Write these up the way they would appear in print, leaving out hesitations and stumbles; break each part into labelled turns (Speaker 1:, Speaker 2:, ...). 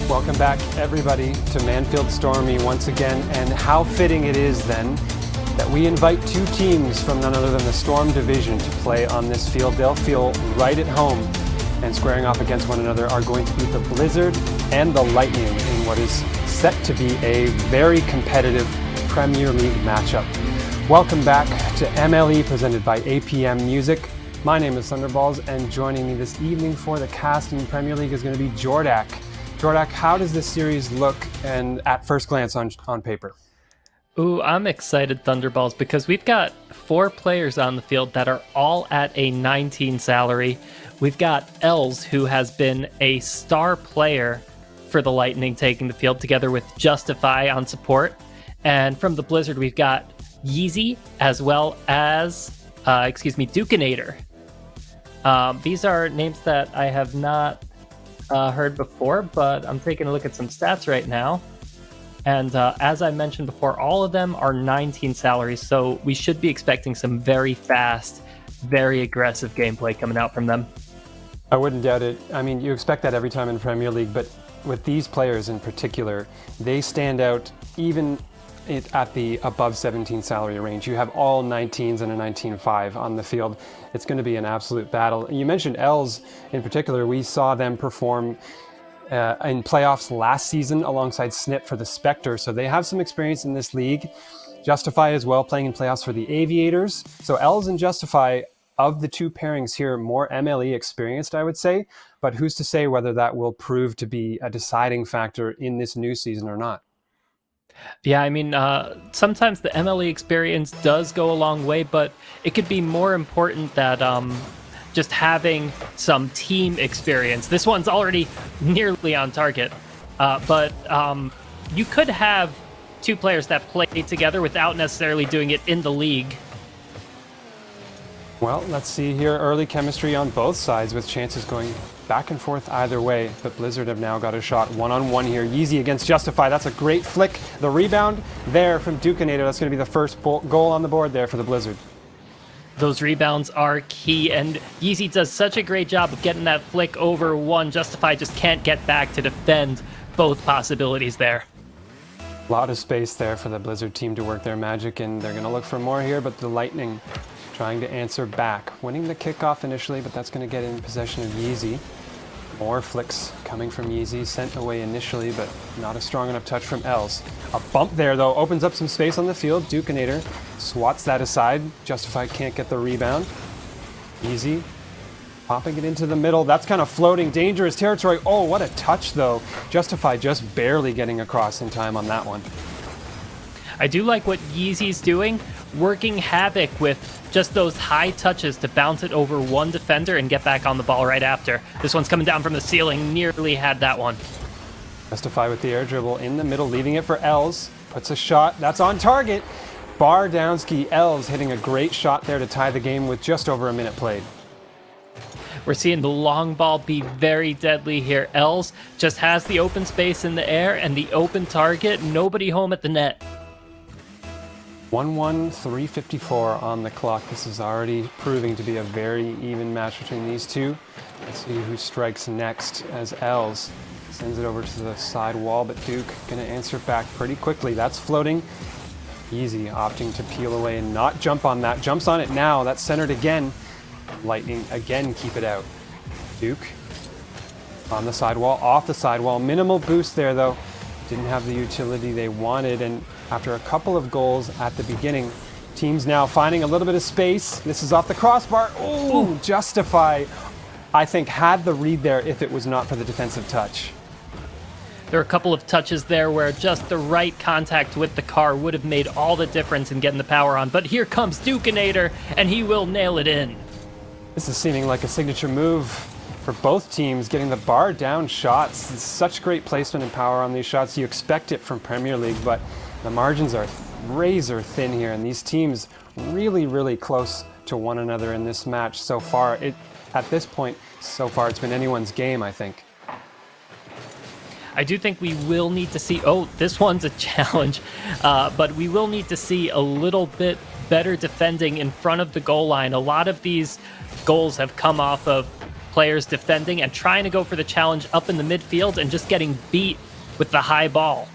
Speaker 1: Welcome back, everybody, to Manfield Stormy once again, and how fitting it is then that we invite two teams from none other than the Storm Division to play on this field. They'll feel right at home, and squaring off against one another are going to be the Blizzard and the Lightning in what is set to be a very competitive Premier League matchup. Welcome back to MLE, presented by APM Music. My name is Thunderballs, and joining me this evening for the cast in Premier League is going to be Jordak. Jordak, how does this series look and at first glance on paper?
Speaker 2: Ooh, I'm excited, Thunderballs, because we've got 4 players on the field that are all at a 19 salary. We've got Els, who has been a star player for the Lightning, taking the field together with Justify on support. And from the Blizzard, we've got Yeezy as well as, Dukinator. These are names that I have not heard before, but I'm taking a look at some stats right now. And as I mentioned before, all of them are 19 salaries, so we should be expecting some very fast, very aggressive gameplay coming out from them.
Speaker 1: I wouldn't doubt it. I mean, you expect that every time in Premier League, but with these players in particular, they stand out even at the above 17 salary range. You have all 19s and a 19.5 on the field. It's going to be an absolute battle. You mentioned Els in particular. We saw them perform in playoffs last season alongside Snip for the Spectre, so they have some experience in this league. Justify as well, playing in playoffs for the Aviators. So Els and Justify, of the two pairings here, more MLE experienced, I would say, but who's to say whether that will prove to be a deciding factor in this new season or not?
Speaker 2: Yeah, I mean, sometimes the MLE experience does go a long way, but it could be more important that just having some team experience. This one's already nearly on target, but you could have 2 players that play together without necessarily doing it in the league.
Speaker 1: Well, let's see here. Early chemistry on both sides with chances going back and forth either way. But Blizzard have now got a shot one-on-one here. Yeezy against Justify. That's a great flick. The rebound there from Dukinator. That's going to be the first goal on the board there for the Blizzard.
Speaker 2: Those rebounds are key, and Yeezy does such a great job of getting that flick over one. Justify just can't get back to defend both possibilities there.
Speaker 1: A lot of space there for the Blizzard team to work their magic, and they're going to look for more here, but the Lightning trying to answer back. Winning the kickoff initially, but that's going to get in possession of Yeezy. More flicks coming from Yeezy, sent away initially, but not a strong enough touch from Els. A bump there, though, opens up some space on the field. Dukinator swats that aside. Justify can't get the rebound. Yeezy popping it into the middle. That's kind of floating, dangerous territory. Oh, what a touch, though. Justify just barely getting across in time on that one.
Speaker 2: I do like what Yeezy's doing, working havoc with just those high touches to bounce it over one defender and get back on the ball right after. This one's coming down from the ceiling, nearly had that one.
Speaker 1: Justify with the air dribble in the middle, leaving it for Els. Puts a shot, that's on target. Bar Downski, Els hitting a great shot there to tie the game with just over a minute played.
Speaker 2: We're seeing the long ball be very deadly here. Els just has the open space in the air and the open target, nobody home at the net.
Speaker 1: 1-1, 3:54 on the clock. This is already proving to be a very even match between these two. Let's see who strikes next as Els sends it over to the side wall, but Duke gonna answer back pretty quickly. That's floating. Yeezy opting to peel away and not jump on that. Jumps on it now. That's centered again. Lightning again keep it out. Duke on the sidewall, off the sidewall. Minimal boost there though. Didn't have the utility they wanted, and after a couple of goals at the beginning, teams now finding a little bit of space. This is off the crossbar. Oh, Justify, I think, had the read there if it was not for the defensive touch.
Speaker 2: There are a couple of touches there where just the right contact with the car would have made all the difference in getting the power on. But here comes Dukinator, and he will nail it in.
Speaker 1: This is seeming like a signature move for both teams, getting the bar down shots. It's such great placement and power on these shots. You expect it from Premier League, but the margins are razor thin here, and these teams really, really close to one another in this match so far. At this point, so far, it's been anyone's game, I think.
Speaker 2: I do think we will need to see, oh, this one's a challenge, but we will need to see a little bit better defending in front of the goal line. A lot of these goals have come off of players defending and trying to go for the challenge up in the midfield and just getting beat with the high ball.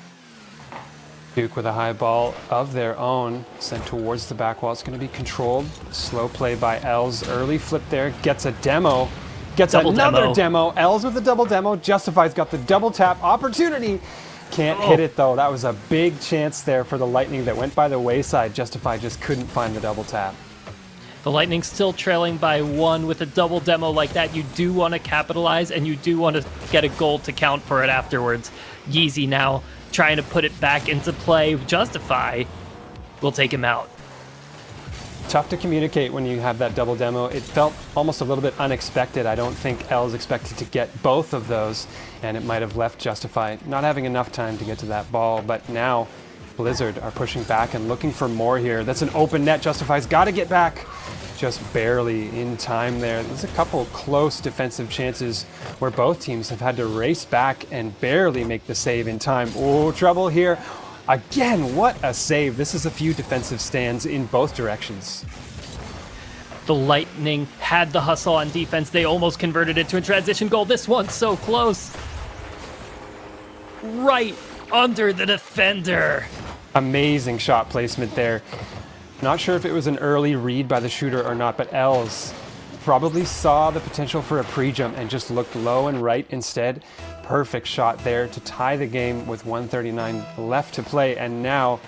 Speaker 1: Duke with a high ball of their own, sent towards the back wall. It's going to be controlled. Slow play by Els. Early flip there. Gets a demo. Gets
Speaker 2: Double
Speaker 1: another demo. Els with the double demo. Justify's got the double tap opportunity. Can't hit it though. That was a big chance there for the Lightning that went by the wayside. Justify just couldn't find the double tap.
Speaker 2: The Lightning still trailing by 1 with a double demo like that. You do want to capitalize, and you do want to get a goal to count for it afterwards. Yeezy now trying to put it back into play. Justify will take him out.
Speaker 1: Tough to communicate when you have that double demo. It felt almost a little bit unexpected. I don't think Els expected to get both of those, and it might have left Justify not having enough time to get to that ball. But now Blizzard are pushing back and looking for more here. That's an open net. Justify's got to get back. Just barely in time there. There's a couple close defensive chances where both teams have had to race back and barely make the save in time. Oh, trouble here. Again, what a save. This is a few defensive stands in both directions.
Speaker 2: The Lightning had the hustle on defense. They almost converted it to a transition goal. This one's so close. Right under the defender.
Speaker 1: Amazing shot placement there. Not sure if it was an early read by the shooter or not, but Els probably saw the potential for a pre-jump and just looked low and right instead. Perfect shot there to tie the game with 1:39 left to play. And now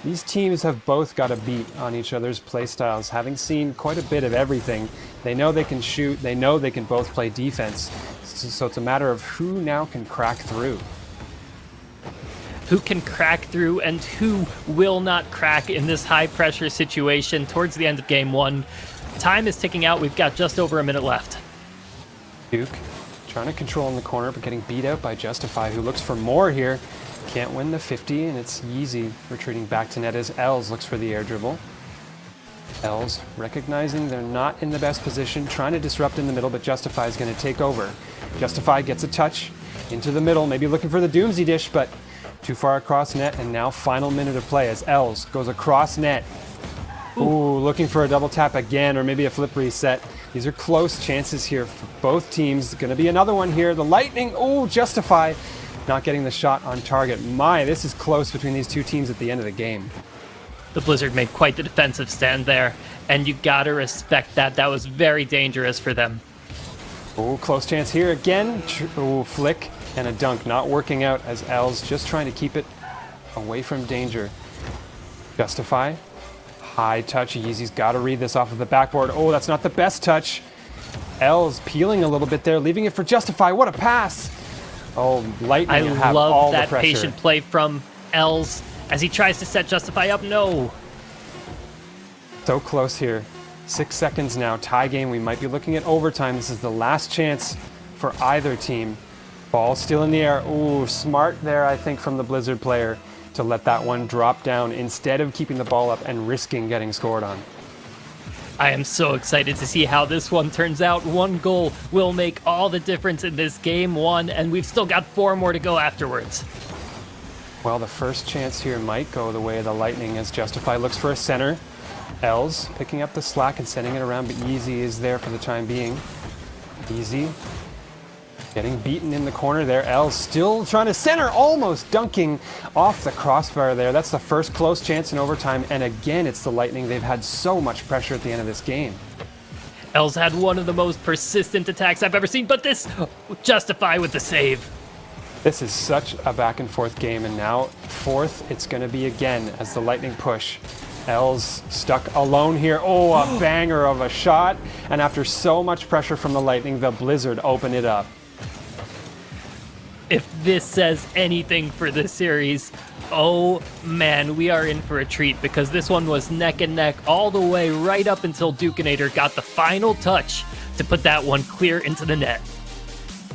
Speaker 1: these teams have both got a beat on each other's play styles. Having seen quite a bit of everything, they know they can shoot, they know they can both play defense. So it's a matter of who now can crack through.
Speaker 2: Who can crack through and who will not crack in this high-pressure situation towards the end of Game 1. Time is ticking out. We've got just over a minute left.
Speaker 1: Duke trying to control in the corner, but getting beat out by Justify, who looks for more here. Can't win the 50, and it's Yeezy retreating back to net as Els looks for the air dribble. Els recognizing they're not in the best position, trying to disrupt in the middle, but Justify is going to take over. Justify gets a touch into the middle, maybe looking for the Doomsy dish, but too far across net, and now final minute of play as Els goes across net. Ooh, looking for a double tap again, or maybe a flip reset. These are close chances here for both teams. Going to be another one here. The Lightning, ooh, Justify not getting the shot on target. My, this is close between these two teams at the end of the game.
Speaker 2: The Blizzard made quite the defensive stand there, and you gotta respect that. That was very dangerous for them.
Speaker 1: Ooh, close chance here again. Ooh, flick and a dunk not working out as Els just trying to keep it away from danger. Justify. High touch. Yeezy's got to read this off of the backboard. Oh, that's not the best touch. Els peeling a little bit there, leaving it for Justify. What a pass. Oh, Lightning have all
Speaker 2: love
Speaker 1: the
Speaker 2: that
Speaker 1: pressure.
Speaker 2: patient play from Els as he tries to set Justify up. No.
Speaker 1: So close here. 6 seconds now. Tie game. We might be looking at overtime. This is the last chance for either team. Ball still in the air. Ooh, smart there, I think, from the Blizzard player to let that one drop down instead of keeping the ball up and risking getting scored on.
Speaker 2: I am so excited to see how this one turns out. One goal will make all the difference in this Game 1, and we've still got 4 more to go afterwards.
Speaker 1: Well, the first chance here might go the way of the Lightning as Justify looks for a center. Els picking up the slack and sending it around, but Yeezy is there for the time being. Yeezy getting beaten in the corner there. Els still trying to center, almost dunking off the crossbar there. That's the first close chance in overtime, and again, it's the Lightning. They've had so much pressure at the end of this game.
Speaker 2: Els had one of the most persistent attacks I've ever seen, but this Justify with the save.
Speaker 1: This is such a back and forth game, and now fourth it's going to be again as the Lightning push. Els stuck alone here. Oh, a banger of a shot, and after so much pressure from the Lightning, the Blizzard open it up.
Speaker 2: If this says anything for this series, oh man, we are in for a treat because this one was neck and neck all the way right up until Dukinator got the final touch to put that one clear into the net.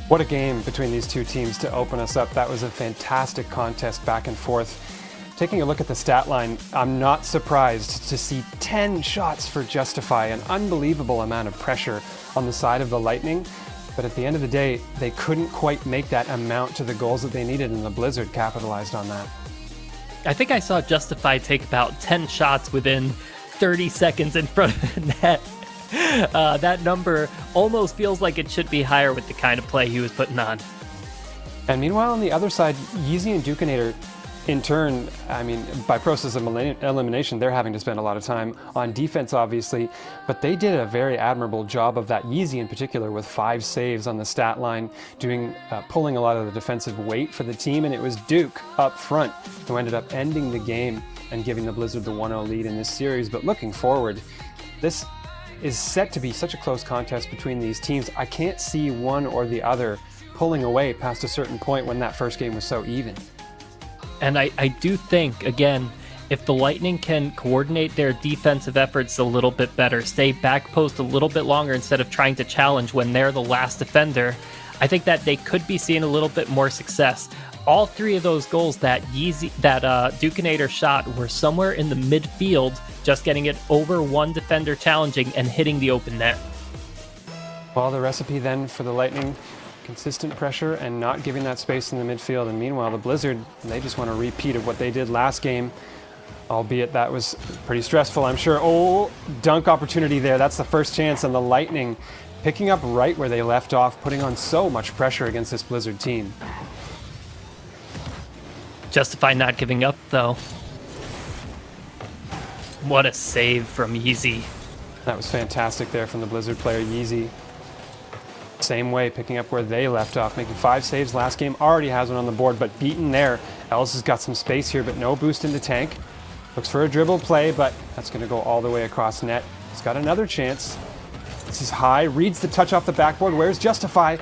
Speaker 1: What a game between these two teams to open us up. That was a fantastic contest back and forth. Taking a look at the stat line, I'm not surprised to see 10 shots for Justify, an unbelievable amount of pressure on the side of the Lightning. But at the end of the day, they couldn't quite make that amount to the goals that they needed, and the Blizzard capitalized on that.
Speaker 2: I think I saw Justify take about 10 shots within 30 seconds in front of the net. That number almost feels like it should be higher with the kind of play he was putting on.
Speaker 1: And meanwhile, on the other side, Yeezy and Dukinator, in turn, I mean, by process of elimination, they're having to spend a lot of time on defense, obviously, but they did a very admirable job of that. Yeezy in particular, with 5 saves on the stat line, pulling a lot of the defensive weight for the team, and it was Duke up front who ended up ending the game and giving the Blizzard the 1-0 lead in this series. But looking forward, this is set to be such a close contest between these teams. I can't see one or the other pulling away past a certain point when that first game was so even.
Speaker 2: And I do think, again, if the Lightning can coordinate their defensive efforts a little bit better, stay back post a little bit longer instead of trying to challenge when they're the last defender, I think that they could be seeing a little bit more success. All 3 of those goals that Dukinator shot were somewhere in the midfield, just getting it over one defender challenging and hitting the open net.
Speaker 1: Well, the recipe then for the Lightning: consistent pressure and not giving that space in the midfield. And meanwhile, the Blizzard, they just want a repeat of what they did last game, albeit that was pretty stressful, I'm sure. Oh, dunk opportunity there. That's the first chance, and the Lightning picking up right where they left off, putting on so much pressure against this Blizzard team.
Speaker 2: Justify not giving up, though. What a save from Yeezy.
Speaker 1: That was fantastic there from the Blizzard player, Yeezy. Same way, picking up where they left off, making 5 saves last game, already has one on the board, but beaten there. Els has got some space here, but no boost into tank. Looks for a dribble play, but that's going to go all the way across net. He's got another chance. This is high, reads the touch off the backboard. Where's Justify?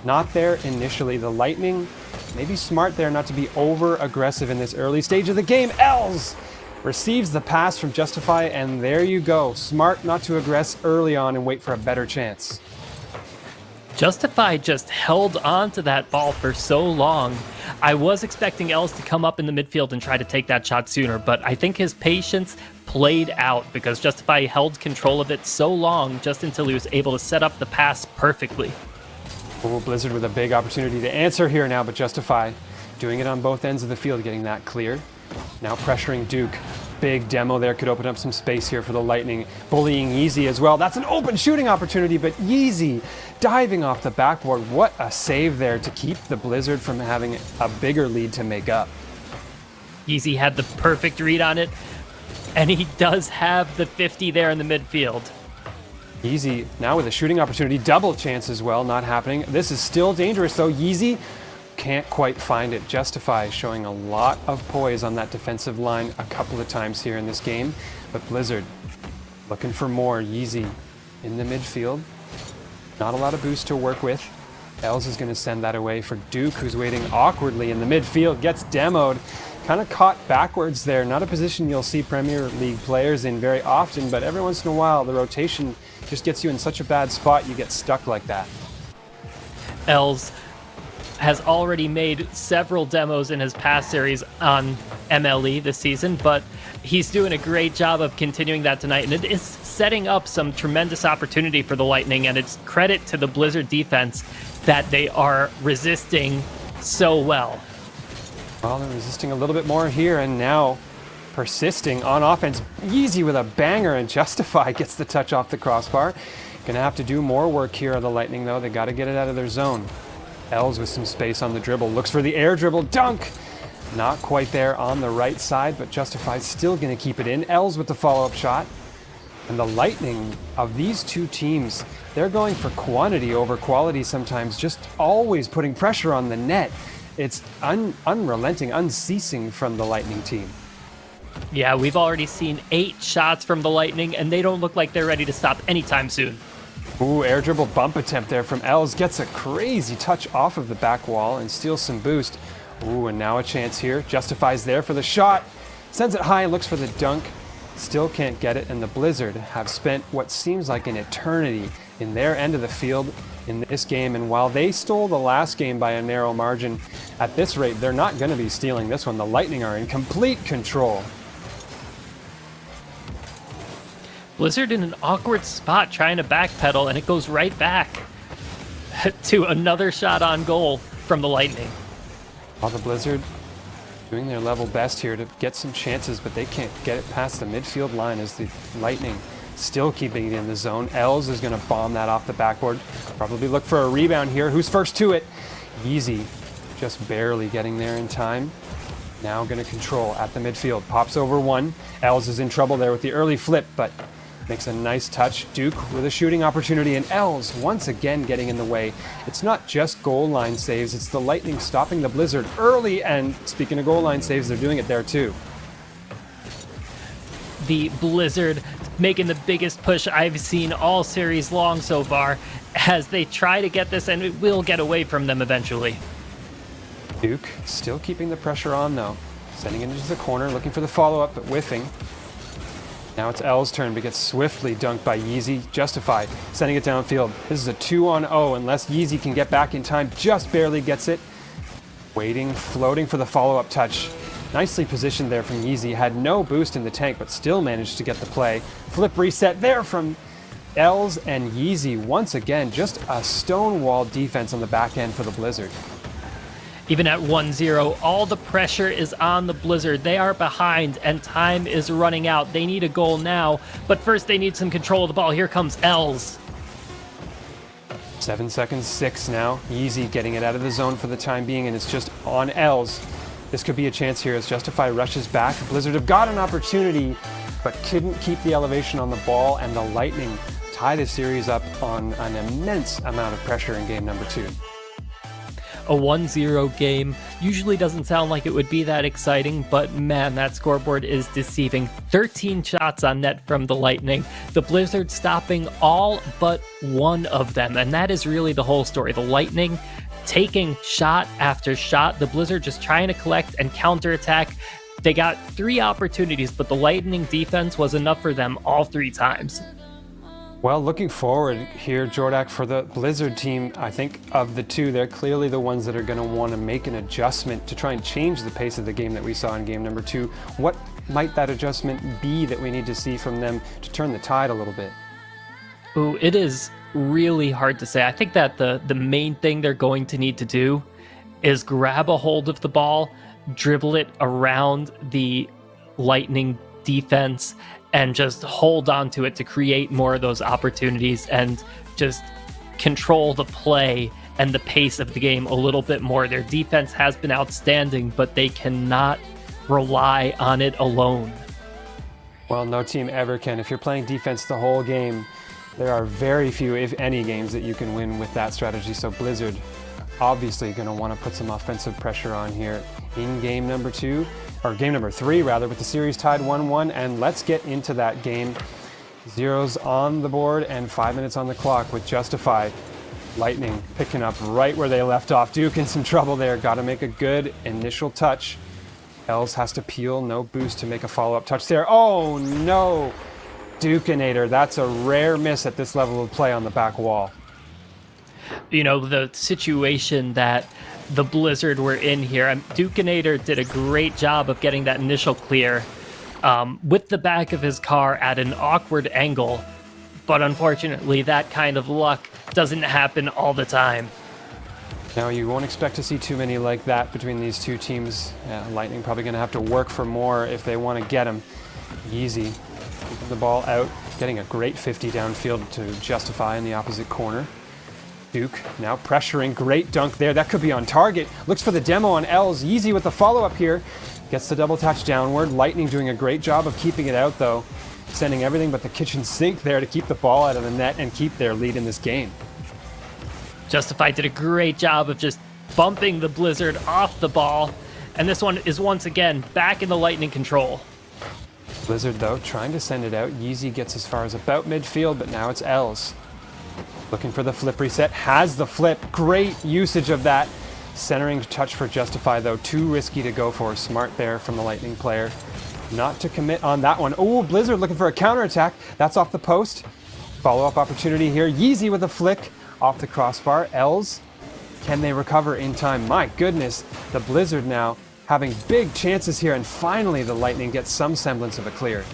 Speaker 1: Not there initially. The Lightning, maybe smart there not to be over aggressive in this early stage of the game. Els receives the pass from Justify, and there you go. Smart not to aggress early on and wait for a better chance.
Speaker 2: Justify just held on to that ball for so long. I was expecting Els to come up in the midfield and try to take that shot sooner, but I think his patience played out because Justify held control of it so long just until he was able to set up the pass perfectly.
Speaker 1: Oh, Blizzard with a big opportunity to answer here now, but Justify doing it on both ends of the field, getting that clear. Now pressuring Duke. Big demo there, could open up some space here for the Lightning. Bullying Yeezy as well. That's an open shooting opportunity, but Yeezy diving off the backboard. What a save there to keep the Blizzard from having a bigger lead to make up.
Speaker 2: Yeezy had the perfect read on it, and he does have the 50 there in the midfield.
Speaker 1: Yeezy now with a shooting opportunity, double chance as well, not happening. This is still dangerous though. Yeezy can't quite find it. Justify showing a lot of poise on that defensive line a couple of times here in this game, but Blizzard looking for more. Yeezy in the midfield, not a lot of boost to work with. Els is going to send that away for Duke, who's waiting awkwardly in the midfield, gets demoed, kind of caught backwards there. Not a position you'll see Premier League players in very often, but every once in a while the rotation just gets you in such a bad spot you get stuck like that.
Speaker 2: Els has already made several demos in his past series on MLE this season, but he's doing a great job of continuing that tonight, and it is setting up some tremendous opportunity for the Lightning, and it's credit to the Blizzard defense that they are resisting so well.
Speaker 1: Well, they're resisting a little bit more here, and now persisting on offense. Yeezy with a banger, and Justify gets the touch off the crossbar. Gonna have to do more work here on the Lightning, though. They got to get it out of their zone. Els with some space on the dribble, looks for the air dribble, dunk! Not quite there on the right side, but Justify's still going to keep it in. Els with the follow-up shot. And the Lightning of these two teams, they're going for quantity over quality sometimes, just always putting pressure on the net. It's unrelenting, unceasing from the Lightning team.
Speaker 2: Yeah, we've already seen 8 shots from the Lightning, and they don't look like they're ready to stop anytime soon.
Speaker 1: Ooh, air dribble bump attempt there from Els. Gets a crazy touch off of the back wall and steals some boost. Ooh, and now a chance here. Justifies there for the shot. Sends it high and looks for the dunk. Still can't get it, and the Blizzard have spent what seems like an eternity in their end of the field in this game. And while they stole the last game by a narrow margin, at this rate, they're not going to be stealing this one. The Lightning are in complete control.
Speaker 2: Blizzard in an awkward spot trying to backpedal, and it goes right back to another shot on goal from the Lightning.
Speaker 1: While the Blizzard doing their level best here to get some chances, but they can't get it past the midfield line as the Lightning still keeping it in the zone. Els is going to bomb that off the backboard. Probably look for a rebound here. Who's first to it? Yeezy just barely getting there in time. Now going to control at the midfield. Pops over one. Els is in trouble there with the early flip, but makes a nice touch. Duke with a shooting opportunity, and Els once again getting in the way. It's not just goal line saves, it's the Lightning stopping the Blizzard early, and speaking of goal line saves, they're doing it there too.
Speaker 2: The Blizzard making the biggest push I've seen all series long so far as they try to get this, and it will get away from them eventually.
Speaker 1: Duke still keeping the pressure on though. Sending it into the corner, looking for the follow-up, but whiffing. Now it's L's turn, but gets swiftly dunked by Yeezy. Justify, sending it downfield. This is a 2-on-0 unless Yeezy can get back in time. Just barely gets it. Waiting, floating for the follow-up touch. Nicely positioned there from Yeezy. Had no boost in the tank, but still managed to get the play. Flip reset there from Els, and Yeezy once again, just a stonewall defense on the back end for the Blizzard.
Speaker 2: Even at 1-0, all the pressure is on the Blizzard. They are behind, and time is running out. They need a goal now, but first they need some control of the ball. Here comes Els.
Speaker 1: 7 seconds, 6 now. Yeezy getting it out of the zone for the time being, and it's just on Els. This could be a chance here as Justify rushes back. Blizzard have got an opportunity, but couldn't keep the elevation on the ball, and the Lightning tie the series up on an immense amount of pressure in game number 2.
Speaker 2: A 1-0 game usually doesn't sound like it would be that exciting, but man, that scoreboard is deceiving. 13 shots on net from the Lightning. The Blizzard stopping all but one of them, and that is really the whole story. The Lightning taking shot after shot. The Blizzard just trying to collect and counterattack. They got 3 opportunities, but the Lightning defense was enough for them all 3 times.
Speaker 1: Well, looking forward here, Jordak, for the Blizzard team, I think of the two, they're clearly the ones that are going to want to make an adjustment to try and change the pace of the game that we saw in game number 2. What might that adjustment be that we need to see from them to turn the tide a little bit?
Speaker 2: Ooh, it is really hard to say. I think that the main thing they're going to need to do is grab a hold of the ball, dribble it around the Lightning defense, and just hold on to it to create more of those opportunities and just control the play and the pace of the game a little bit more. Their defense has been outstanding, but they cannot rely on it alone.
Speaker 1: Well, no team ever can. If you're playing defense the whole game, there are very few, if any, games that you can win with that strategy. So Blizzard obviously going to want to put some offensive pressure on here in game number 2. Or game number 3 rather, with the series tied 1-1, and let's get into that game. Zeros on the board and 5 minutes on the clock with Justify. Lightning picking up right where they left off. Duke in some trouble there, got to make a good initial touch. Els has to peel, no boost to make a follow-up touch there. Oh no! Dukinator, that's a rare miss at this level of play on the back wall.
Speaker 2: You know, the situation that the Blizzard were in here, Dukinator did a great job of getting that initial clear with the back of his car at an awkward angle, but unfortunately that kind of luck doesn't happen all the time.
Speaker 1: Now you won't expect to see too many like that between these two teams. Lightning probably going to have to work for more if they want to get him. Yeezy keeping the ball out, getting a great 50 downfield to Justify in the opposite corner. Duke now pressuring, great dunk there. That could be on target. Looks for the demo on Els. Yeezy with the follow-up here. Gets the double touch downward. Lightning doing a great job of keeping it out though. Sending everything but the kitchen sink there to keep the ball out of the net and keep their lead in this game.
Speaker 2: Justify did a great job of just bumping the Blizzard off the ball. And this one is once again back in the Lightning control.
Speaker 1: Blizzard though trying to send it out. Yeezy gets as far as about midfield, but now it's Els. Looking for the flip reset, has the flip, great usage of that. Centering touch for Justify though, too risky to go for. Smart there from the Lightning player. Not to commit on that one. Oh, Blizzard looking for a counterattack. That's off the post. Follow-up opportunity here. Yeezy with a flick off the crossbar. Els, can they recover in time? My goodness, the Blizzard now having big chances here, and finally the Lightning gets some semblance of a clear.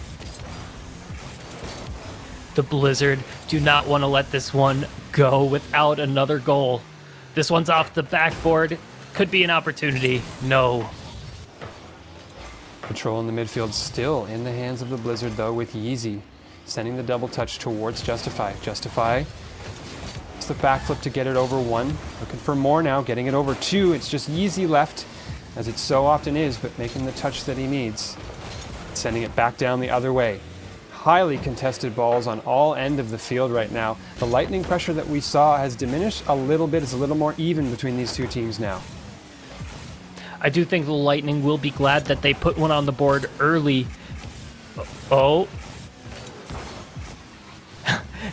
Speaker 2: The Blizzard do not want to let this one go without another goal. This one's off the backboard. Could be an opportunity. No.
Speaker 1: Control in the midfield still in the hands of the Blizzard though with Yeezy. sending the double touch towards Justify. Justify, it's the backflip to get it over 1. Looking for more now, getting it over 2. It's just Yeezy left, as it so often is, but making the touch that he needs. Sending it back down the other way. Highly contested balls on all end of the field right now. The lightning pressure that we saw has diminished a little bit. It's a little more even between these two teams now.
Speaker 2: I do think the Lightning will be glad that they put one on the board early. Oh.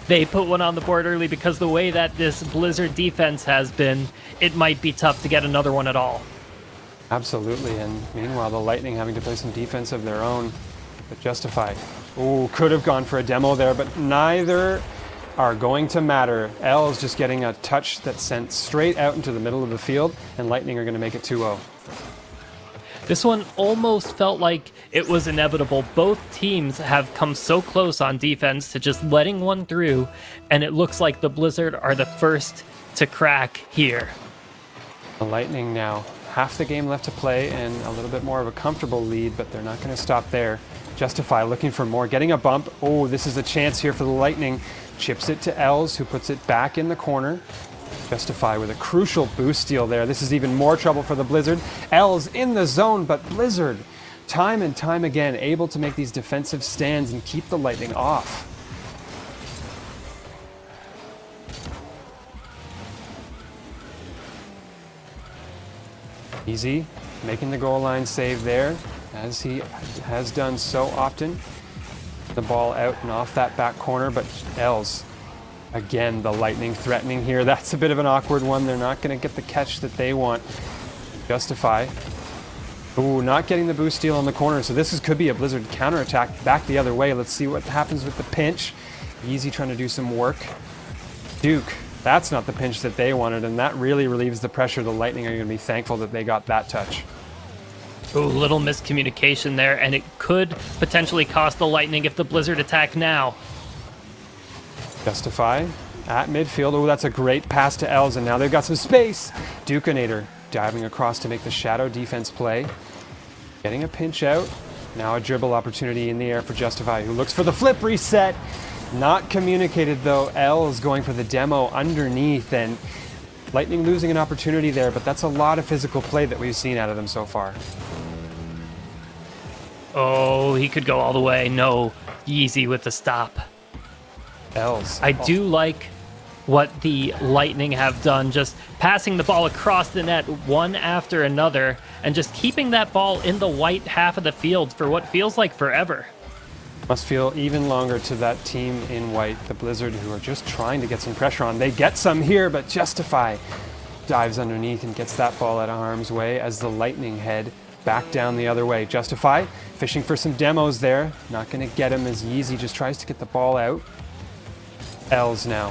Speaker 2: They put one on the board early because the way that this Blizzard defense has been, it might be tough to get another one at all.
Speaker 1: Absolutely, and meanwhile the Lightning having to play some defense of their own, but Justify. Ooh, could have gone for a demo there, but neither are going to matter. L's just getting a touch that's sent straight out into the middle of the field, and Lightning are going to make it 2-0.
Speaker 2: This one almost felt like it was inevitable. Both teams have come so close on defense to just letting one through, and it looks like the Blizzard are the first to crack here.
Speaker 1: The Lightning now, half the game left to play and a little bit more of a comfortable lead, but they're not going to stop there. Justify looking for more, getting a bump. Oh, this is a chance here for the Lightning. Chips it to Els, who puts it back in the corner. Justify with a crucial boost steal there. This is even more trouble for the Blizzard. Els in the zone, but Blizzard, time and time again, able to make these defensive stands and keep the Lightning off. Easy, making the goal line save there, as he has done so often. The ball out and off that back corner, but Els, again, the Lightning threatening here. That's a bit of an awkward one. They're not going to get the catch that they want. Justify. Ooh, not getting the boost steal on the corner, so could be a Blizzard counterattack back the other way. Let's see what happens with the pinch. Easy trying to do some work. Duke, that's not the pinch that they wanted, and that really relieves the pressure. The Lightning are going to be thankful that they got that touch.
Speaker 2: Ooh, little miscommunication there, and it could potentially cost the Lightning if the Blizzard attack now.
Speaker 1: Justify at midfield. Oh, that's a great pass to Els, and now they've got some space. Dukinator diving across to make the shadow defense play. Getting a pinch out. Now a dribble opportunity in the air for Justify, who looks for the flip reset. Not communicated though. Els going for the demo underneath, and Lightning losing an opportunity there, but that's a lot of physical play that we've seen out of them so far.
Speaker 2: Oh, he could go all the way. No, Yeezy with the stop.
Speaker 1: Els.
Speaker 2: I do like what the Lightning have done, just passing the ball across the net one after another and just keeping that ball in the white half of the field for what feels like forever.
Speaker 1: Must feel even longer to that team in white, the Blizzard, who are just trying to get some pressure on. They get some here, but Justify dives underneath and gets that ball out of harm's way as the Lightning head back down the other way. Justify fishing for some demos there. Not going to get him as Yeezy just tries to get the ball out. Els now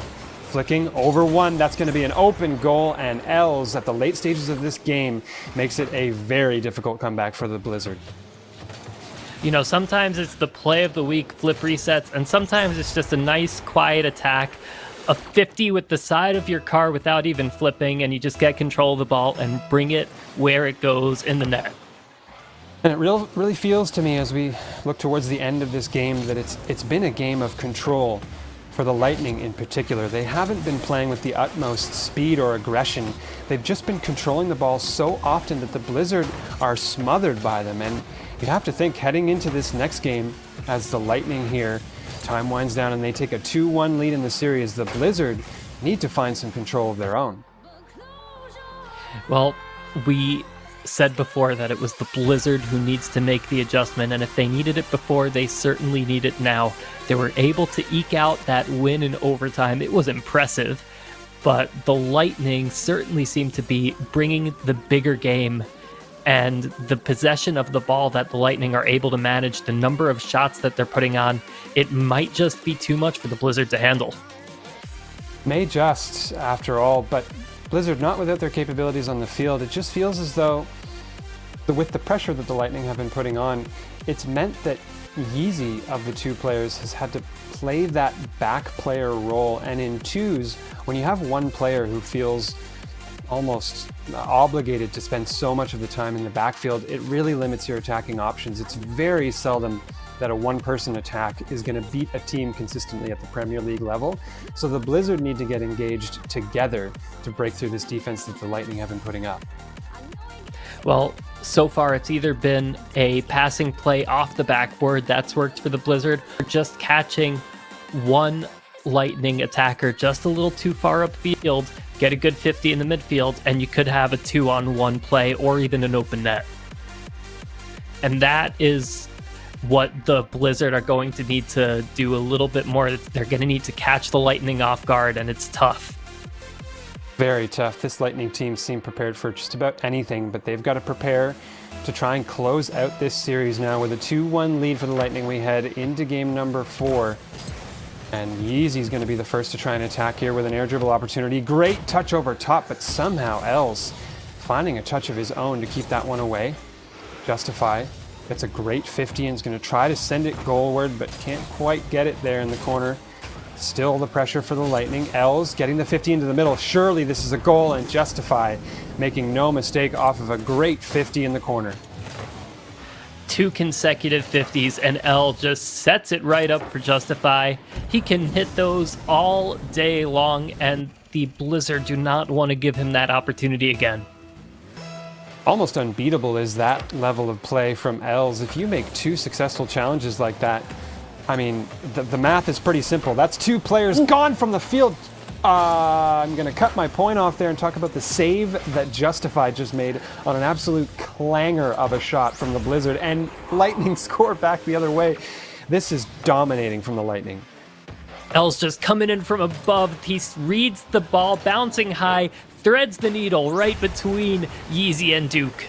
Speaker 1: flicking over one. That's going to be an open goal, and Els at the late stages of this game makes it a very difficult comeback for the Blizzard.
Speaker 2: You know, sometimes it's the play of the week flip resets, and sometimes it's just a nice quiet attack, a 50 with the side of your car without even flipping, and you just get control of the ball and bring it where it goes in the net.
Speaker 1: And it really feels to me as we look towards the end of this game that it's been a game of control for the Lightning in particular. They haven't been playing with the utmost speed or aggression. They've just been controlling the ball so often that the Blizzard are smothered by them. And you have to think, heading into this next game, as the Lightning here, time winds down and they take a 2-1 lead in the series, the Blizzard need to find some control of their own.
Speaker 2: Well, we said before that it was the Blizzard who needs to make the adjustment, and if they needed it before, they certainly need it now. They were able to eke out that win in overtime. It was impressive, but the Lightning certainly seem to be bringing the bigger game, and the possession of the ball that the Lightning are able to manage, the number of shots that they're putting on, it might just be too much for the Blizzard to handle.
Speaker 1: May just, after all, but Blizzard not without their capabilities on the field. It just feels as though, with the pressure that the Lightning have been putting on, it's meant that Yeezy of the two players has had to play that back player role, and in twos, when you have one player who feels almost obligated to spend so much of the time in the backfield, it really limits your attacking options. It's very seldom that a one-person attack is going to beat a team consistently at the Premier League level. So the Blizzard need to get engaged together to break through this defense that the Lightning have been putting up.
Speaker 2: Well, so far it's either been a passing play off the backboard that's worked for the Blizzard, or just catching one Lightning attacker just a little too far upfield, get a good 50 in the midfield, and you could have a 2-on-1 play or even an open net. And that is what the Blizzard are going to need to do a little bit more. They're going to need to catch the Lightning off guard, and it's tough.
Speaker 1: Very tough. This Lightning team seem prepared for just about anything, but they've got to prepare to try and close out this series now with a 2-1 lead for the Lightning. We head into game number 4. And Yeezy's going to be the first to try and attack here with an air dribble opportunity. Great touch over top, but somehow Els finding a touch of his own to keep that one away. Justify gets a great 50 and is going to try to send it goalward, but can't quite get it there in the corner. Still the pressure for the Lightning. Els getting the 50 into the middle. Surely this is a goal, and Justify making no mistake off of a great 50 in the corner.
Speaker 2: 2 consecutive 50s, and L just sets it right up for Justify. He can hit those all day long, and the Blizzard do not want to give him that opportunity again.
Speaker 1: Almost unbeatable is that level of play from Els. If you make 2 successful challenges like that, I mean, the math is pretty simple. That's 2 players gone from the field. I'm going to cut my point off there and talk about the save that Justify just made on an absolute clanger of a shot from the Blizzard, and Lightning score back the other way. This is dominating from the Lightning.
Speaker 2: L's just coming in from above. He reads the ball, bouncing high, threads the needle right between Yeezy and Duke.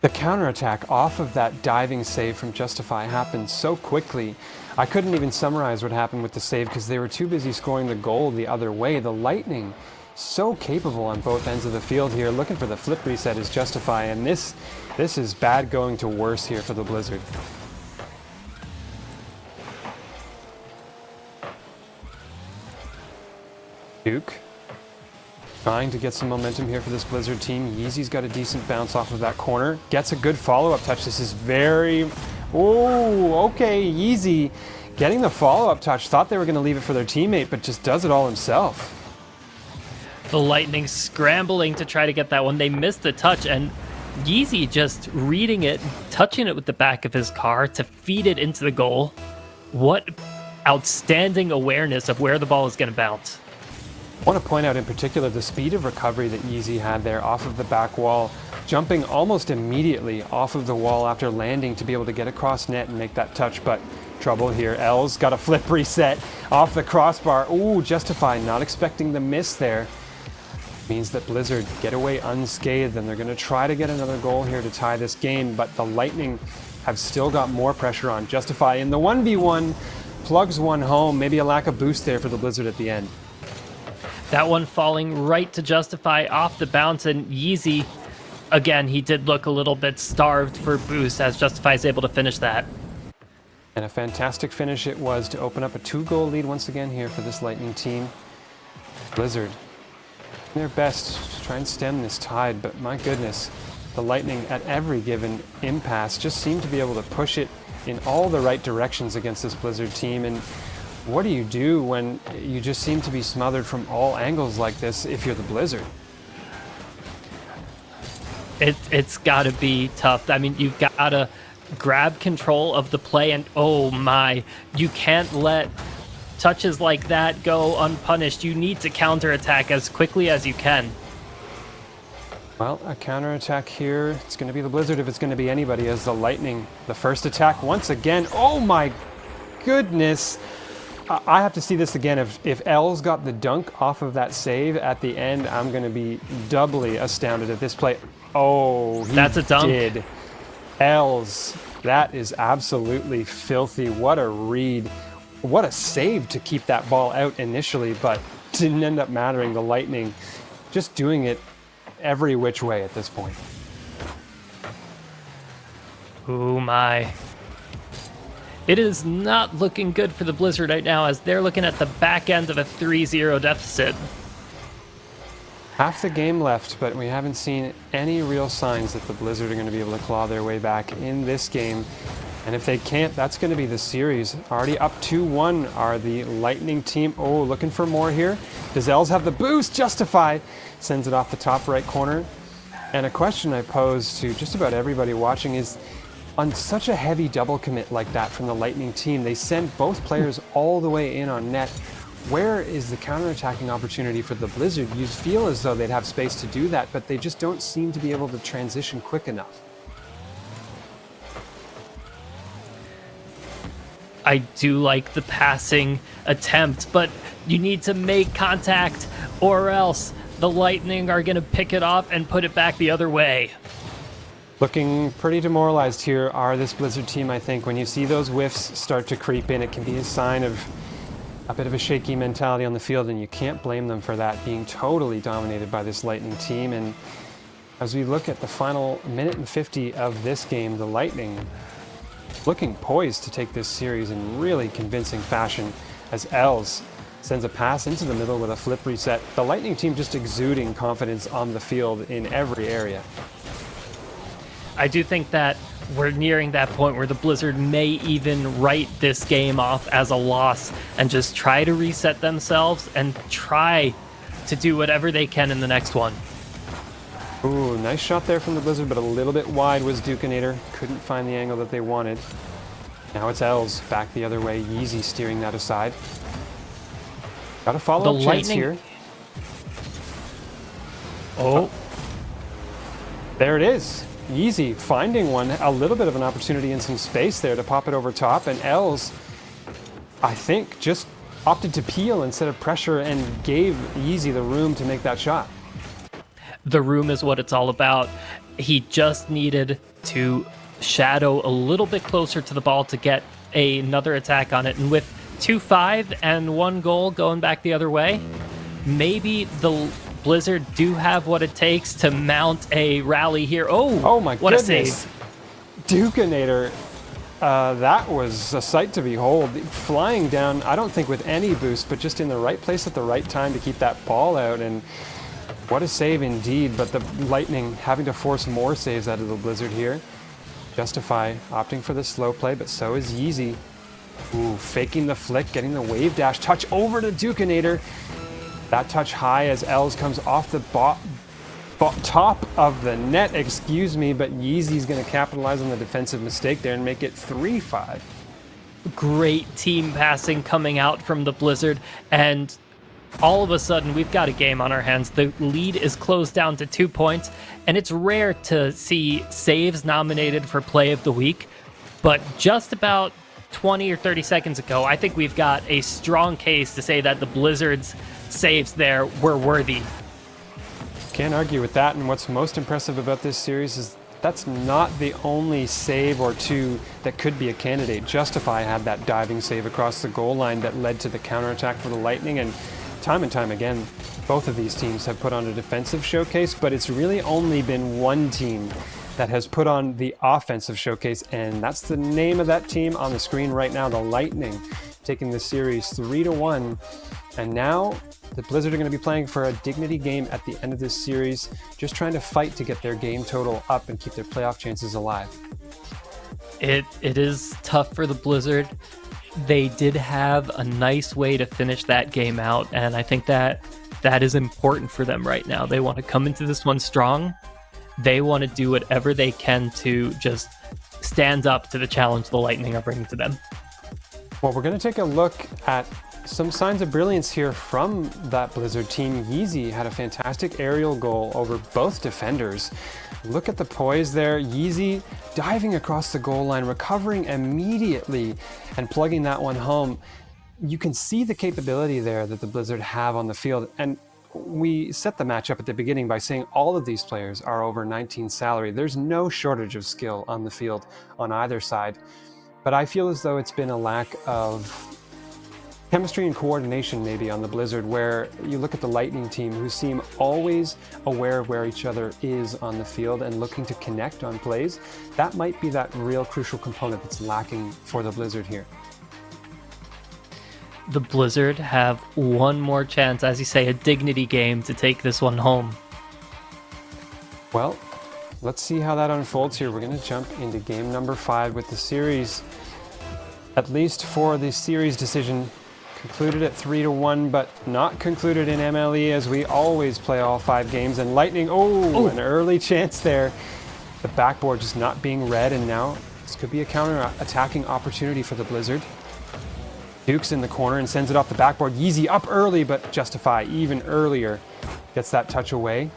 Speaker 1: The counterattack off of that diving save from Justify happened so quickly. I couldn't even summarize what happened with the save because they were too busy scoring the goal the other way. The Lightning, so capable on both ends of the field here. Looking for the flip reset is Justify, and this is bad going to worse here for the Blizzard. Duke trying to get some momentum here for this Blizzard team. Yeezy's got a decent bounce off of that corner. Gets a good follow-up touch. This is very... Oh, okay, Yeezy getting the follow-up touch. Thought they were going to leave it for their teammate, but just does it all himself.
Speaker 2: The Lightning scrambling to try to get that one. They missed the touch, and Yeezy just reading it, touching it with the back of his car to feed it into the goal. What outstanding awareness of where the ball is going to bounce.
Speaker 1: I want to point out in particular the speed of recovery that Yeezy had there off of the back wall, jumping almost immediately off of the wall after landing to be able to get across net and make that touch, but trouble here. Els got a flip reset off the crossbar. Ooh, Justify not expecting the miss there. Means that Blizzard get away unscathed, and they're going to try to get another goal here to tie this game, but the Lightning have still got more pressure on. Justify in the 1v1, plugs one home, maybe a lack of boost there for the Blizzard at the end.
Speaker 2: That one falling right to Justify off the bounce, and Yeezy, again, he did look a little bit starved for boost as Justify is able to finish that.
Speaker 1: And a fantastic finish it was to open up a 2-goal lead once again here for this Lightning team. Blizzard doing their best to try and stem this tide, but my goodness, the Lightning at every given impasse just seem to be able to push it in all the right directions against this Blizzard team. And what do you do when you just seem to be smothered from all angles like this if you're the Blizzard?
Speaker 2: It's got to be tough. I mean, you've got to grab control of the play, and oh my, you can't let touches like that go unpunished. You need to counterattack as quickly as you can.
Speaker 1: Well, a counterattack here. It's going to be the Blizzard if it's going to be anybody, as the Lightning, the first attack once again. Oh my goodness. I have to see this again. If Els got the dunk off of that save at the end, I'm going to be doubly astounded at this play. Oh,
Speaker 2: that's a dunk.
Speaker 1: Did. Els, that is absolutely filthy. What a read. What a save to keep that ball out initially, but didn't end up mattering. The Lightning just doing it every which way at this point.
Speaker 2: Oh my. It is not looking good for the Blizzard right now, as they're looking at the back end of a 3-0 deficit.
Speaker 1: Half the game left, but we haven't seen any real signs that the Blizzard are going to be able to claw their way back in this game. And if they can't, that's going to be the series. Already up 2-1 are the Lightning team. Oh, looking for more here. Does Els have the boost? Justify sends it off the top right corner. And a question I pose to just about everybody watching is, on such a heavy double commit like that from the Lightning team, they send both players all the way in on net. Where is the counterattacking opportunity for the Blizzard? You feel as though they'd have space to do that, but they just don't seem to be able to transition quick enough.
Speaker 2: I do like the passing attempt, but you need to make contact or else the Lightning are going to pick it off and put it back the other way.
Speaker 1: Looking pretty demoralized here are this Blizzard team, I think. When you see those whiffs start to creep in, it can be a sign of a bit of a shaky mentality on the field, and you can't blame them for that, being totally dominated by this Lightning team. And as we look at the final minute and 50 of this game, the Lightning looking poised to take this series in really convincing fashion as Els sends a pass into the middle with a flip reset. The Lightning team just exuding confidence on the field in every area.
Speaker 2: I do think that we're nearing that point where the Blizzard may even write this game off as a loss and just try to reset themselves and try to do whatever they can in the next one.
Speaker 1: Ooh, nice shot there from the Blizzard, but a little bit wide was Dukinator. Couldn't find the angle that they wanted. Now it's Els back the other way. Yeezy steering that aside. Got a follow-up chance here.
Speaker 2: Oh.
Speaker 1: There it is. Yeezy finding one, a little bit of an opportunity in some space there to pop it over top, and Els, I think, just opted to peel instead of pressure and gave Yeezy the room to make that shot.
Speaker 2: The room is what it's all about. He just needed to shadow a little bit closer to the ball to get another attack on it, and with 2-5 and 1 goal going back the other way, maybe the Blizzard do have what it takes to mount a rally here. Oh
Speaker 1: my
Speaker 2: what
Speaker 1: goodness.
Speaker 2: A save.
Speaker 1: Dukinator, that was a sight to behold. Flying down, I don't think with any boost, but just in the right place at the right time to keep that ball out, and what a save indeed. But the Lightning having to force more saves out of the Blizzard here. Justify opting for the slow play, but so is Yeezy. Ooh, faking the flick, getting the wave dash touch over to Dukinator. That touch high as Els comes off the top of the net, excuse me, but Yeezy's going to capitalize on the defensive mistake there and make it 3-5.
Speaker 2: Great team passing coming out from the Blizzard, and all of a sudden we've got a game on our hands. The lead is closed down to 2 points, and it's rare to see saves nominated for play of the week, but just about 20 or 30 seconds ago, I think we've got a strong case to say that the Blizzard's saves there were worthy.
Speaker 1: Can't argue with that, and what's most impressive about this series is that's not the only save or two that could be a candidate. Justify had that diving save across the goal line that led to the counterattack for the Lightning, and time again, both of these teams have put on a defensive showcase, but it's really only been one team that has put on the offensive showcase, and that's the name of that team on the screen right now, the Lightning, taking the series 3-1. And now the Blizzard are going to be playing for a dignity game at the end of this series, just trying to fight to get their game total up and keep their playoff chances alive.
Speaker 2: It is tough for the Blizzard. They did have a nice way to finish that game out, and I think that is important for them right now. They want to come into this one strong. They want to do whatever they can to just stand up to the challenge the Lightning are bringing to them.
Speaker 1: Well, we're going to take a look at some signs of brilliance here from that Blizzard team. Yeezy had a fantastic aerial goal over both defenders. Look at the poise there. Yeezy diving across the goal line, recovering immediately and plugging that one home. You can see the capability there that the Blizzard have on the field. And we set the match up at the beginning by saying all of these players are over 19 salary. There's no shortage of skill on the field on either side. But I feel as though it's been a lack of chemistry and coordination maybe on the Blizzard, where you look at the Lightning team who seem always aware of where each other is on the field and looking to connect on plays. That might be that real crucial component that's lacking for the Blizzard here.
Speaker 2: The Blizzard have one more chance, as you say, a dignity game to take this one home.
Speaker 1: Well, let's see how that unfolds here. We're going to jump into game number 5 with the series, at least for the series decision, concluded at 3-1, but not concluded in MLE, as we always play all 5 games. And Lightning, an early chance there. The backboard just not being read, and now this could be a counter-attacking opportunity for the Blizzard. Duke's in the corner and sends it off the backboard. Yeezy up early, but Justify even earlier gets that touch away.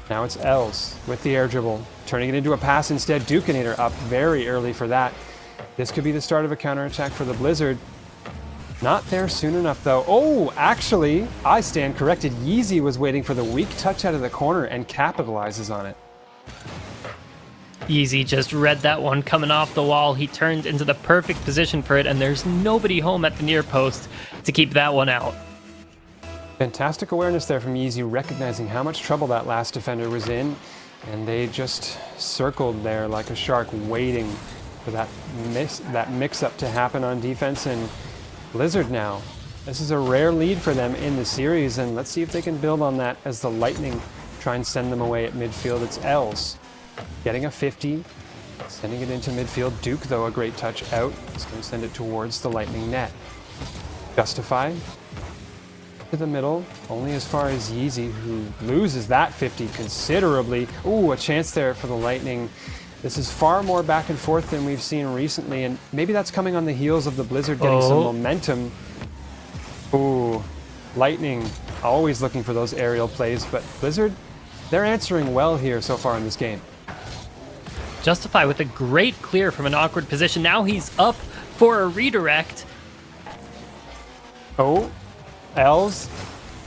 Speaker 1: Now it's Els with the air dribble, turning it into a pass instead. Dukinator up very early for that. This could be the start of a counterattack for the Blizzard. Not there soon enough, though. Oh, actually, I stand corrected. Yeezy was waiting for the weak touch out of the corner and capitalizes on it.
Speaker 2: Yeezy just read that one coming off the wall. He turned into the perfect position for it, and there's nobody home at the near post to keep that one out.
Speaker 1: Fantastic awareness there from Yeezy, recognizing how much trouble that last defender was in, and they just circled there like a shark, waiting for that mix-up to happen on defense. And Blizzard now, this is a rare lead for them in the series, and let's see if they can build on that as the Lightning try and send them away at midfield. It's Els getting a 50, sending it into midfield. Duke, though, a great touch out. He's going to send it towards the Lightning net. Justify to the middle, only as far as Yeezy, who loses that 50 considerably. Ooh, a chance there for the Lightning. This is far more back and forth than we've seen recently, and maybe that's coming on the heels of the Blizzard getting some momentum. Ooh, Lightning always looking for those aerial plays, but Blizzard, they're answering well here so far in this game.
Speaker 2: Justify with a great clear from an awkward position. Now he's up for a redirect.
Speaker 1: Oh, Els,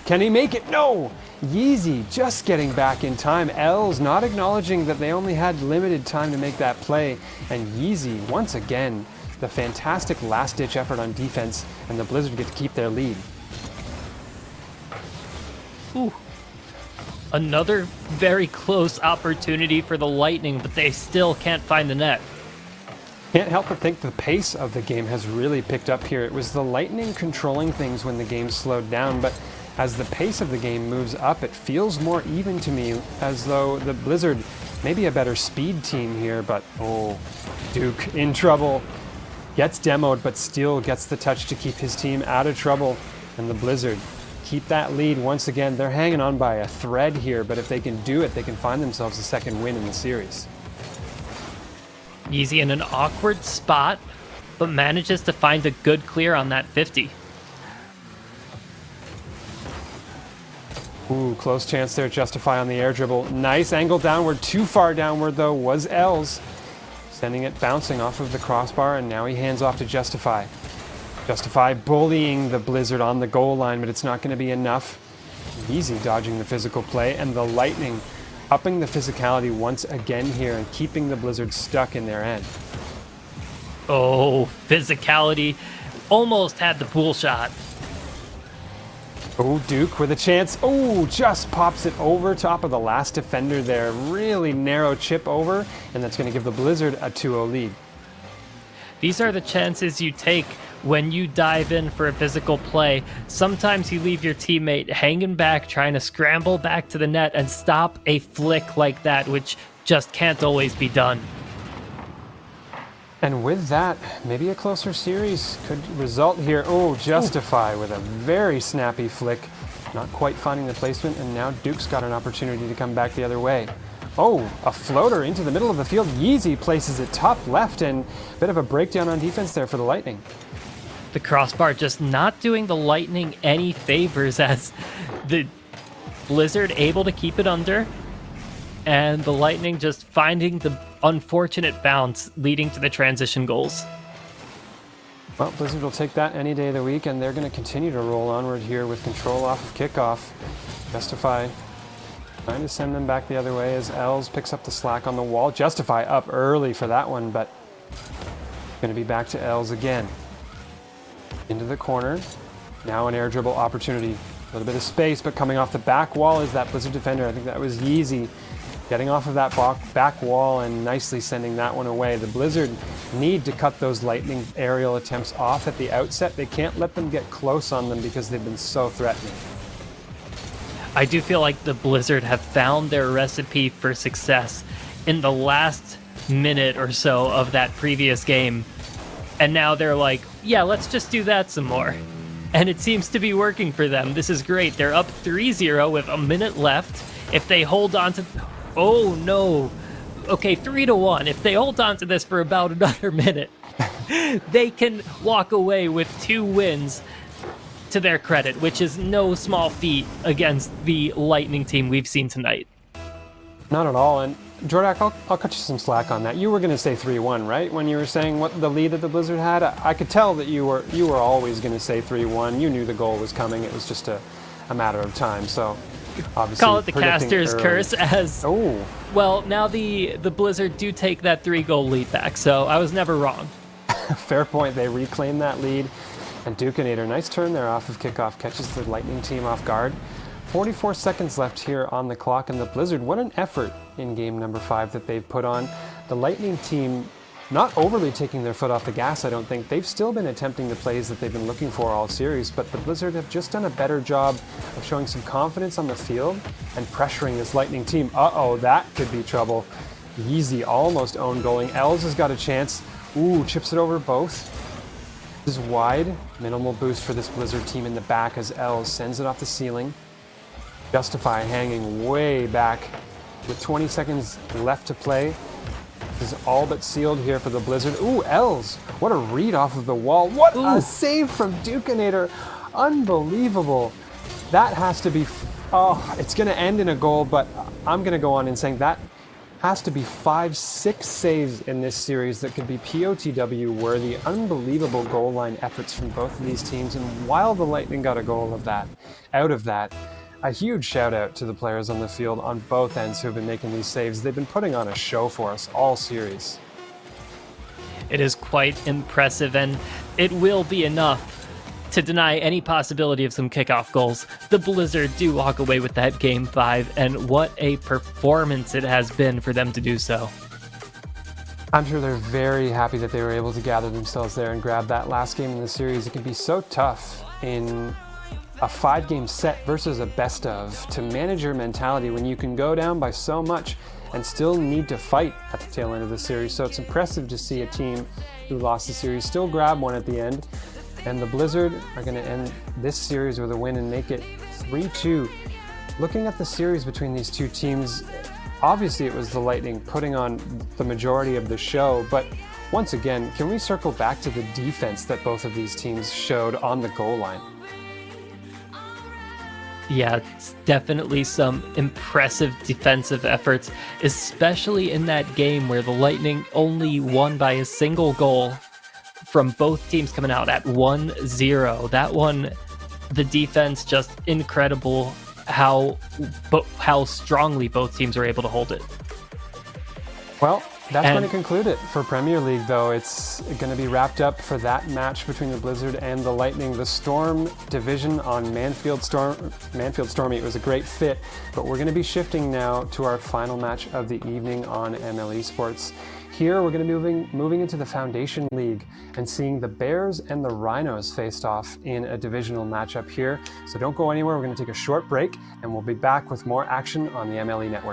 Speaker 1: can he make it? No! Yeezy just getting back in time. Els not acknowledging that they only had limited time to make that play. And Yeezy, once again, the fantastic last-ditch effort on defense, and the Blizzard get to keep their lead.
Speaker 2: Ooh. Another very close opportunity for the Lightning, but they still can't find the net.
Speaker 1: Can't help but think the pace of the game has really picked up here. It was the Lightning controlling things when the game slowed down, but as the pace of the game moves up, it feels more even to me, as though the Blizzard may be a better speed team here. But oh, Duke in trouble. Gets demoed, but still gets the touch to keep his team out of trouble. And the Blizzard keep that lead once again. They're hanging on by a thread here, but if they can do it, they can find themselves a second win in the series.
Speaker 2: Yeezy in an awkward spot, but manages to find a good clear on that 50.
Speaker 1: Ooh, close chance there. Justify on the air dribble. Nice angle downward. Too far downward, though, was Els. Sending it bouncing off of the crossbar, and now he hands off to Justify. Justify bullying the Blizzard on the goal line, but it's not going to be enough. Easy dodging the physical play, and the Lightning upping the physicality once again here and keeping the Blizzard stuck in their end.
Speaker 2: Oh, physicality. Almost had the pool shot.
Speaker 1: Oh, Duke with a chance. Oh, just pops it over top of the last defender there. Really narrow chip over, and that's going to give the Blizzard a 2-0 lead.
Speaker 2: These are the chances you take when you dive in for a physical play. Sometimes you leave your teammate hanging back, trying to scramble back to the net and stop a flick like that, which just can't always be done.
Speaker 1: And with that, maybe a closer series could result here. Oh, Justify with a very snappy flick. Not quite finding the placement, and now Duke's got an opportunity to come back the other way. Oh, a floater into the middle of the field. Yeezy places it top left, and a bit of a breakdown on defense there for the Lightning.
Speaker 2: The crossbar just not doing the Lightning any favors, as the Blizzard able to keep it under, and the Lightning just finding the unfortunate bounce leading to the transition goals.
Speaker 1: Well, Blizzard will take that any day of the week, and they're going to continue to roll onward here with control off of kickoff. Justify trying to send them back the other way as Els picks up the slack on the wall. Justify up early for that one, but going to be back to Els again. Into the corner. Now an air dribble opportunity. A little bit of space, but coming off the back wall is that Blizzard defender. I think that was Yeezy getting off of that back wall and nicely sending that one away. The Blizzard need to cut those Lightning aerial attempts off at the outset. They can't let them get close on them because they've been so threatening.
Speaker 2: I do feel like the Blizzard have found their recipe for success in the last minute or so of that previous game. And now they're like, yeah, let's just do that some more. And it seems to be working for them. This is great. They're up 3-0 with a minute left. If they hold on to... Oh, no. Okay, 3-1. If they hold on to this for about another minute, they can walk away with 2 wins to their credit, which is no small feat against the Lightning team we've seen tonight.
Speaker 1: Not at all. And Jordak, I'll cut you some slack on that. You were going to say 3-1, right? When you were saying what the lead that the Blizzard had, I could tell that you were always going to say 3-1. You knew the goal was coming. It was just a matter of time. So obviously,
Speaker 2: call it the caster's curse. As well, now the Blizzard do take that 3-goal lead back. So I was never wrong.
Speaker 1: Fair point. They reclaim that lead. And Dukinator, nice turn there off of kickoff, catches the Lightning team off guard. 44 seconds left here on the clock, and the Blizzard, what an effort in game number 5 that they've put on. The Lightning team not overly taking their foot off the gas, I don't think. They've still been attempting the plays that they've been looking for all series, but the Blizzard have just done a better job of showing some confidence on the field and pressuring this Lightning team. Uh-oh, that could be trouble. Yeezy almost own goaling. Els has got a chance. Ooh, chips it over both. This is wide. Minimal boost for this Blizzard team in the back as Els sends it off the ceiling. Justify hanging way back with 20 seconds left to play. This is all but sealed here for the Blizzard. Ooh, Els! What a read off of the wall. What a save from Dukinator. Unbelievable. That has to be... Oh, it's going to end in a goal, but I'm going to go on in saying that has to be 5-6 saves in this series that could be POTW worthy. Unbelievable goal line efforts from both of these teams, and while the Lightning got a goal out of that, a huge shout out to the players on the field on both ends who have been making these saves. They've been putting on a show for us all series.
Speaker 2: It is quite impressive, and it will be enough to deny any possibility of some kickoff goals. The Blizzard do walk away with that Game 5, and what a performance it has been for them to do so.
Speaker 1: I'm sure they're very happy that they were able to gather themselves there and grab that last game in the series. It can be so tough in a 5-game set versus a best of to manage your mentality when you can go down by so much and still need to fight at the tail end of the series. So it's impressive to see a team who lost the series still grab one at the end. And the Blizzard are going to end this series with a win and make it 3-2. Looking at the series between these two teams, obviously it was the Lightning putting on the majority of the show, but once again, can we circle back to the defense that both of these teams showed on the goal line?
Speaker 2: Yeah, it's definitely some impressive defensive efforts, especially in that game where the Lightning only won by a single goal from both teams coming out at 1-0. That one, the defense, just incredible how strongly both teams were able to hold it.
Speaker 1: Well, that's going to conclude it for Premier League, though. It's going to be wrapped up for that match between the Blizzard and the Lightning. The Storm division on Manfield Stormy, it was a great fit, but we're going to be shifting now to our final match of the evening on MLE Esports. Here, we're going to be moving into the Foundation League and seeing the Bears and the Rhinos faced off in a divisional matchup here. So don't go anywhere. We're going to take a short break, and we'll be back with more action on the MLE Network.